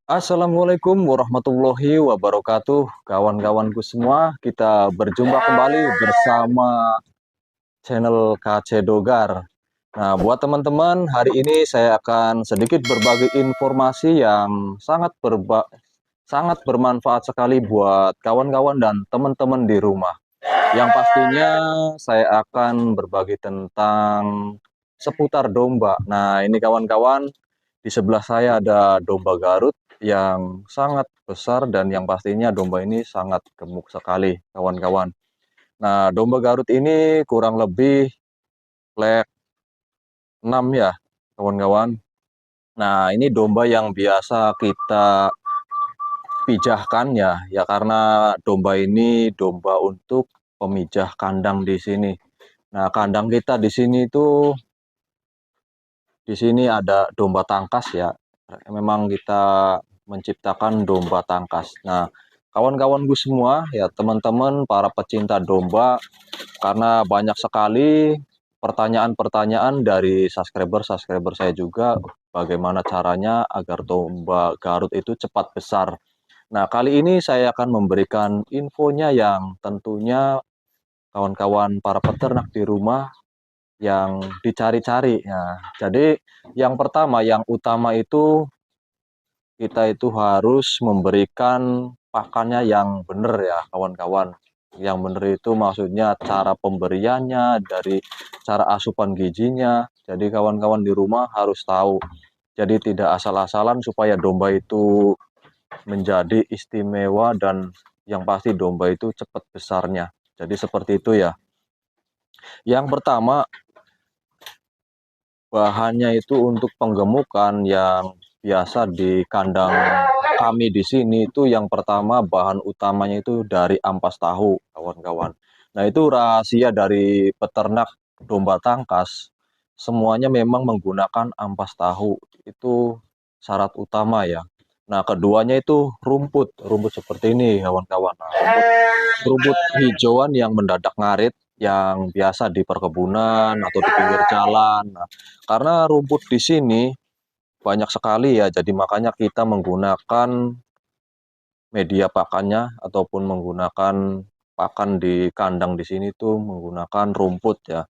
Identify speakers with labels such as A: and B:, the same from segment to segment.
A: Assalamualaikum warahmatullahi wabarakatuh. Kawan-kawanku semua, kita berjumpa kembali bersama channel KC Dogar. Nah, buat teman-teman, hari ini saya akan sedikit berbagi informasi yang sangat bermanfaat sekali buat kawan-kawan dan teman-teman di rumah. Yang pastinya saya akan berbagi tentang seputar domba. Nah, ini kawan-kawan, di sebelah saya ada domba Garut yang sangat besar dan yang pastinya domba ini sangat gemuk sekali, kawan-kawan. Nah, domba Garut ini kurang lebih flag 6 ya, kawan-kawan. Nah, ini domba yang biasa kita pijahkan ya karena domba ini domba untuk pemijah kandang di sini. Nah, kandang kita di sini itu di sini ada domba tangkas ya. Memang kita menciptakan domba tangkas. Nah, kawan-kawanku semua ya, teman-teman para pecinta domba, karena banyak sekali pertanyaan-pertanyaan dari subscriber saya juga, bagaimana caranya agar domba Garut itu cepat besar. Nah, kali ini saya akan memberikan infonya yang tentunya kawan-kawan para peternak di rumah yang dicari-cari. Nah, jadi yang pertama, yang utama itu kita itu harus memberikan pakannya yang benar ya, kawan-kawan. Yang benar itu maksudnya cara pemberiannya, dari cara asupan gizinya. Jadi kawan-kawan di rumah harus tahu. Jadi tidak asal-asalan supaya domba itu menjadi istimewa dan yang pasti domba itu cepat besarnya. Jadi seperti itu ya. Yang pertama, bahannya itu untuk penggemukan yang biasa di kandang kami di sini itu, yang pertama bahan utamanya itu dari ampas tahu, kawan-kawan. Nah, itu rahasia dari peternak domba tangkas. Semuanya memang menggunakan ampas tahu. Itu syarat utama ya. Nah, keduanya itu rumput, rumput seperti ini, kawan-kawan. Nah, rumput hijauan yang mendadak ngarit yang biasa di perkebunan atau di pinggir jalan. Nah, karena rumput di sini banyak sekali ya, jadi makanya kita menggunakan media pakannya ataupun menggunakan pakan di kandang di sini tuh menggunakan rumput ya.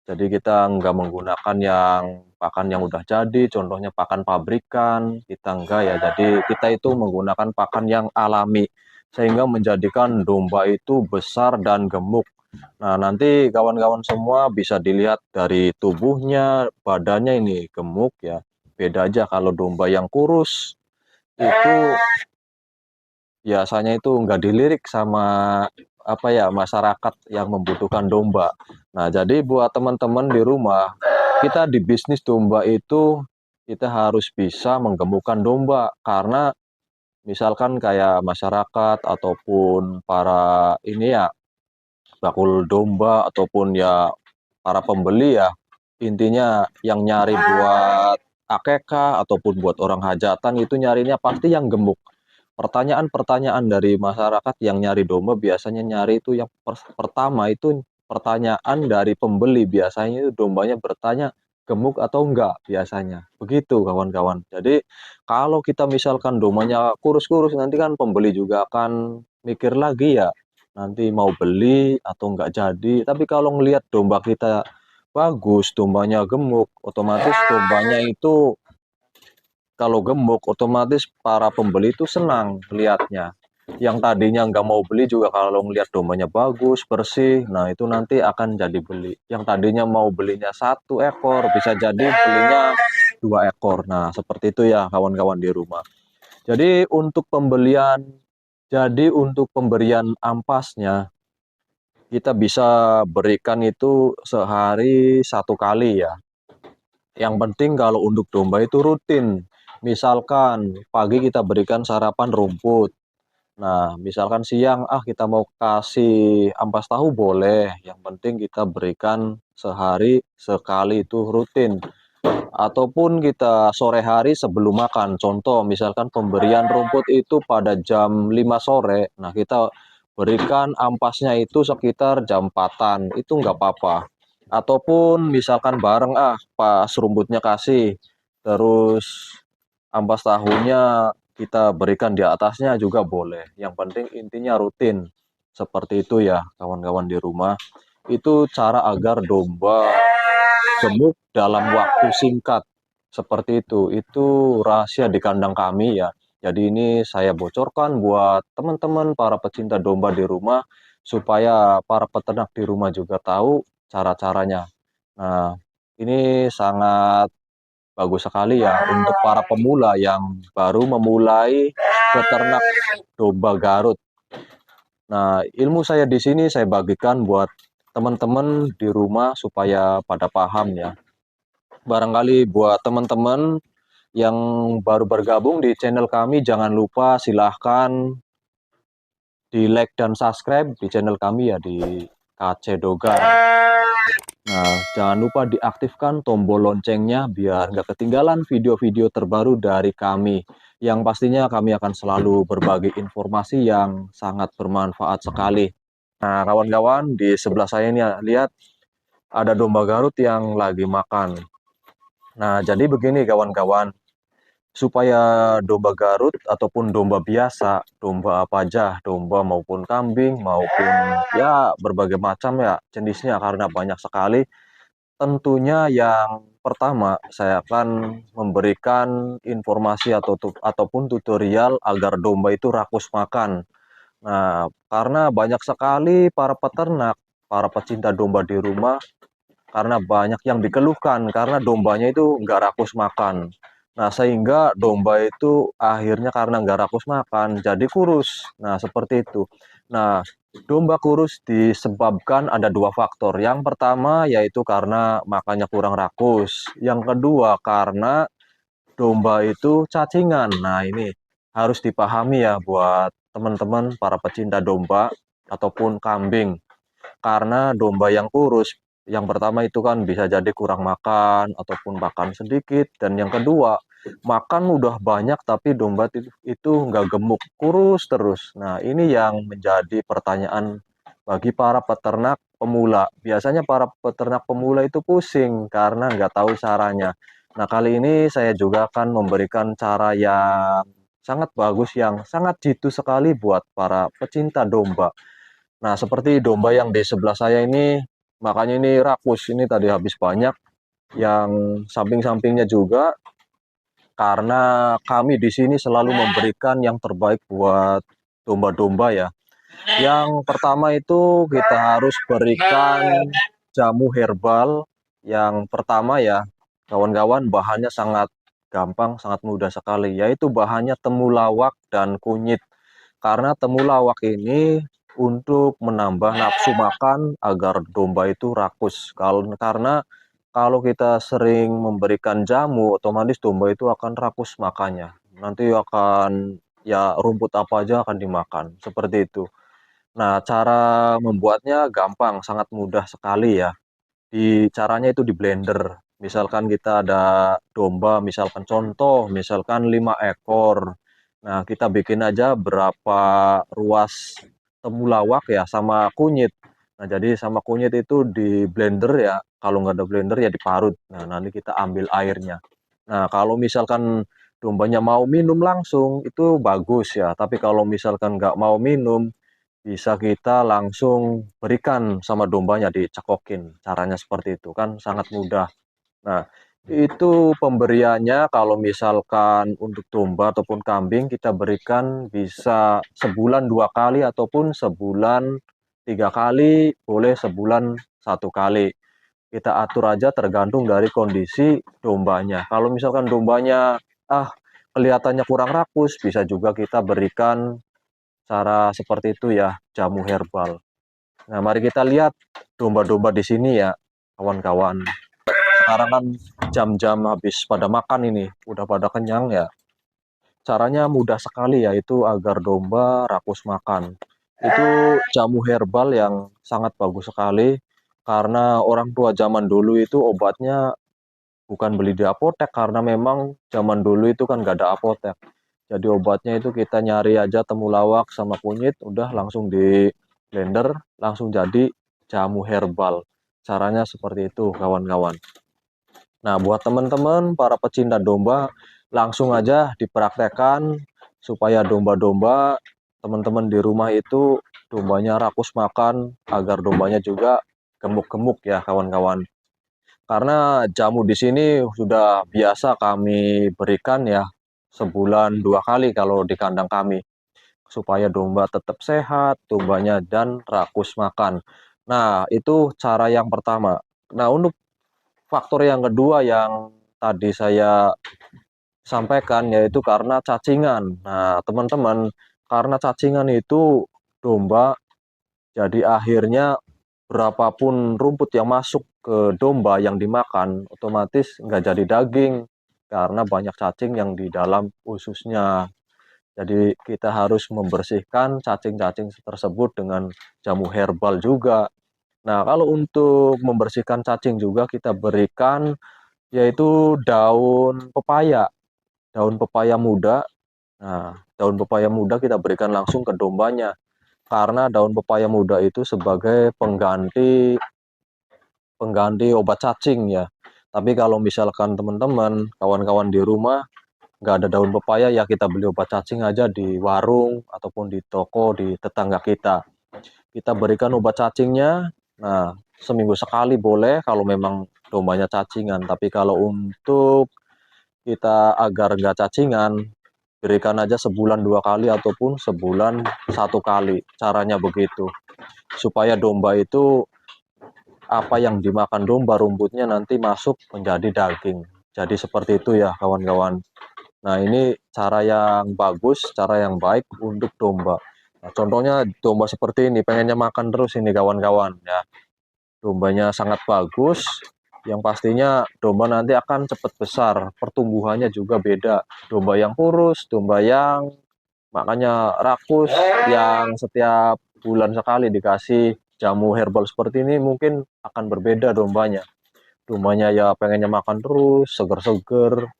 A: Jadi kita nggak menggunakan yang pakan yang udah jadi, contohnya pakan pabrikan, kita enggak ya. Jadi kita itu menggunakan pakan yang alami, sehingga menjadikan domba itu besar dan gemuk. Nah, nanti kawan-kawan semua bisa dilihat dari tubuhnya, badannya ini gemuk ya. Beda aja kalau domba yang kurus, itu biasanya itu nggak dilirik sama apa ya, masyarakat yang membutuhkan domba. Nah, jadi buat teman-teman di rumah, kita di bisnis domba itu kita harus bisa menggemukkan domba, karena misalkan kayak masyarakat ataupun para ini ya, bakul domba ataupun ya para pembeli ya, intinya yang nyari buat akekah ataupun buat orang hajatan itu nyarinya pasti yang gemuk. Pertanyaan-pertanyaan dari masyarakat yang nyari domba biasanya nyari itu yang pertama itu pertanyaan dari pembeli, biasanya itu dombanya bertanya gemuk atau enggak biasanya. Begitu kawan-kawan. Jadi kalau kita misalkan dombanya kurus-kurus, nanti kan pembeli juga akan mikir lagi ya, nanti mau beli atau enggak jadi. Tapi kalau ngelihat domba kita bagus, dombanya gemuk, otomatis dombanya itu kalau gemuk, otomatis para pembeli itu senang lihatnya. Yang tadinya nggak mau beli juga kalau ngelihat dombanya bagus, bersih, nah itu nanti akan jadi beli. Yang tadinya mau belinya 1 ekor, bisa jadi belinya 2 ekor. Nah, seperti itu ya kawan-kawan di rumah. Jadi untuk pembelian, jadi untuk pemberian ampasnya, kita bisa berikan itu sehari 1 kali ya. Yang penting kalau untuk domba itu rutin. Misalkan pagi kita berikan sarapan rumput. Nah, misalkan siang kita mau kasih ampas tahu boleh. Yang penting kita berikan sehari sekali itu rutin. Ataupun kita sore hari sebelum makan. Contoh misalkan pemberian rumput itu pada jam 5 sore. Nah, kita berikan ampasnya itu sekitar jam 4-an. Itu nggak apa-apa. Ataupun misalkan bareng pas rumputnya kasih, terus ampas tahunya kita berikan di atasnya juga boleh. Yang penting intinya rutin. Seperti itu ya kawan-kawan di rumah. Itu cara agar domba gemuk dalam waktu singkat. Seperti itu. Itu rahasia di kandang kami ya. Jadi ini saya bocorkan buat teman-teman para pecinta domba di rumah supaya para peternak di rumah juga tahu cara-caranya. Nah, ini sangat bagus sekali ya untuk para pemula yang baru memulai peternak domba Garut. Nah, ilmu saya di sini saya bagikan buat teman-teman di rumah supaya pada paham ya. Barangkali buat teman-teman yang baru bergabung di channel kami, jangan lupa silahkan di like dan subscribe di channel kami ya di KC Dogar. Nah, jangan lupa diaktifkan tombol loncengnya biar nggak ketinggalan video-video terbaru dari kami. Yang pastinya kami akan selalu berbagi informasi yang sangat bermanfaat sekali. Nah, kawan-kawan, di sebelah saya ini lihat ada domba Garut yang lagi makan. Nah, jadi begini kawan-kawan, supaya domba Garut ataupun domba biasa, domba apa aja, domba maupun kambing maupun ya berbagai macam ya jenisnya karena banyak sekali. Tentunya yang pertama saya akan memberikan informasi ataupun tutorial agar domba itu rakus makan. Nah, karena banyak sekali para peternak, para pecinta domba di rumah, karena banyak yang dikeluhkan karena dombanya itu nggak rakus makan. Nah, sehingga domba itu akhirnya karena nggak rakus makan, jadi kurus. Nah, seperti itu. Nah, domba kurus disebabkan ada dua faktor. Yang pertama yaitu karena makannya kurang rakus. Yang kedua karena domba itu cacingan. Nah, ini harus dipahami ya buat teman-teman para pecinta domba ataupun kambing. Karena domba yang kurus, yang pertama itu kan bisa jadi kurang makan ataupun makan sedikit, dan yang kedua makan udah banyak tapi domba itu nggak gemuk, kurus terus. Nah, ini yang menjadi pertanyaan bagi para peternak pemula. Biasanya para peternak pemula itu pusing karena nggak tahu caranya. Nah, kali ini saya juga akan memberikan cara yang sangat bagus, yang sangat jitu sekali buat para pecinta domba. Nah, seperti domba yang di sebelah saya ini, makanya ini rakus, ini tadi habis banyak, yang samping-sampingnya juga, karena kami di sini selalu memberikan yang terbaik buat domba-domba ya. Yang pertama itu kita harus berikan jamu herbal. Yang pertama ya, kawan-kawan, bahannya sangat gampang, sangat mudah sekali, yaitu bahannya temulawak dan kunyit. Karena temulawak ini untuk menambah nafsu makan agar domba itu rakus. Karena kalau kita sering memberikan jamu, otomatis domba itu akan rakus makannya. Nanti akan ya rumput apa aja akan dimakan, seperti itu. Nah, cara membuatnya gampang, sangat mudah sekali ya. Caranya itu di blender. Misalkan kita ada domba, misalkan contoh, misalkan 5 ekor. Nah, kita bikin aja berapa ruas temulawak ya sama kunyit. Nah, jadi sama kunyit itu di blender ya. Kalau nggak ada blender ya diparut. Nah, nanti kita ambil airnya. Nah, kalau misalkan dombanya mau minum langsung, itu bagus ya. Tapi kalau misalkan nggak mau minum, bisa kita langsung berikan sama dombanya, dicekokin. Caranya seperti itu, kan sangat mudah. Nah, itu pemberiannya kalau misalkan untuk domba ataupun kambing kita berikan bisa sebulan 2 kali ataupun sebulan 3 kali, boleh sebulan 1 kali. Kita atur aja tergantung dari kondisi dombanya. Kalau misalkan dombanya, kelihatannya kurang rakus, bisa juga kita berikan cara seperti itu ya, jamu herbal. Nah, mari kita lihat domba-domba di sini ya, kawan-kawan. Sekarang kan jam-jam habis pada makan ini, udah pada kenyang ya. Caranya mudah sekali, yaitu agar domba rakus makan. Itu jamu herbal yang sangat bagus sekali, karena orang tua zaman dulu itu obatnya bukan beli di apotek, karena memang zaman dulu itu kan gak ada apotek. Jadi obatnya itu kita nyari aja temulawak sama kunyit, udah langsung di blender, langsung jadi jamu herbal. Caranya seperti itu, kawan-kawan. Nah, buat teman-teman para pecinta domba, langsung aja dipraktekkan supaya domba-domba teman-teman di rumah itu dombanya rakus makan, agar dombanya juga gemuk-gemuk ya kawan-kawan. Karena jamu di sini sudah biasa kami berikan ya sebulan 2 kali kalau di kandang kami, supaya domba tetap sehat, dombanya dan rakus makan. Nah, itu cara yang pertama. Nah, untuk faktor yang kedua yang tadi saya sampaikan yaitu karena cacingan. Nah, teman-teman, karena cacingan itu domba, jadi akhirnya berapapun rumput yang masuk ke domba yang dimakan, otomatis nggak jadi daging karena banyak cacing yang di dalam ususnya. Jadi kita harus membersihkan cacing-cacing tersebut dengan jamu herbal juga. Nah, kalau untuk membersihkan cacing juga kita berikan yaitu daun pepaya. Daun pepaya muda. Nah, daun pepaya muda kita berikan langsung ke dombanya. Karena daun pepaya muda itu sebagai pengganti pengganti obat cacing ya. Tapi kalau misalkan teman-teman, kawan-kawan di rumah nggak ada daun pepaya, ya kita beli obat cacing aja di warung ataupun di toko di tetangga kita. Kita berikan obat cacingnya. Nah, seminggu sekali boleh kalau memang dombanya cacingan. Tapi kalau untuk kita agar nggak cacingan, berikan aja sebulan 2 kali ataupun sebulan 1 kali. Caranya begitu. Supaya domba itu apa yang dimakan domba rumputnya nanti masuk menjadi daging. Jadi seperti itu ya kawan-kawan. Nah, ini cara yang bagus, cara yang baik untuk domba. Nah, contohnya domba seperti ini, pengennya makan terus ini kawan-kawan ya. Dombanya sangat bagus, yang pastinya domba nanti akan cepat besar, pertumbuhannya juga beda. Domba yang kurus, domba yang makanya rakus, yang setiap bulan sekali dikasih jamu herbal seperti ini mungkin akan berbeda dombanya. Dombanya ya pengennya makan terus, seger-seger,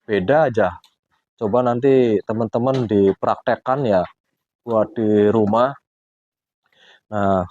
A: beda aja. Coba nanti teman-teman dipraktekkan ya buat di rumah. Nah,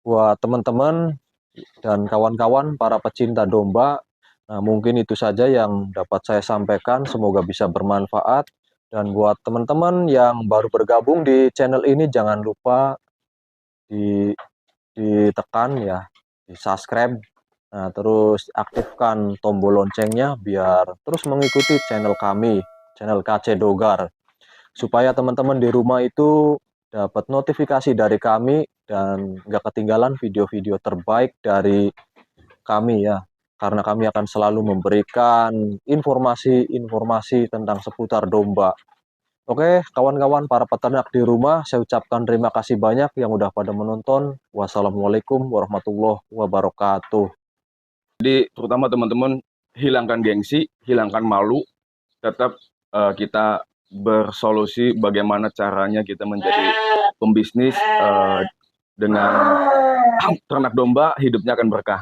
A: buat teman-teman dan kawan-kawan para pecinta domba, nah mungkin itu saja yang dapat saya sampaikan. Semoga bisa bermanfaat. Dan buat teman-teman yang baru bergabung di channel ini, jangan lupa di ditekan ya, di subscribe. Nah, terus aktifkan tombol loncengnya biar terus mengikuti channel kami, channel KC Dogar, supaya teman-teman di rumah itu dapat notifikasi dari kami dan nggak ketinggalan video-video terbaik dari kami ya. Karena kami akan selalu memberikan informasi-informasi tentang seputar domba. Oke, kawan-kawan para peternak di rumah, saya ucapkan terima kasih banyak yang udah pada menonton. Wassalamualaikum warahmatullahi wabarakatuh.
B: Jadi terutama teman-teman, hilangkan gengsi, hilangkan malu, tetap kita bersolusi bagaimana caranya kita menjadi pembisnis dengan ternak domba, hidupnya akan berkah.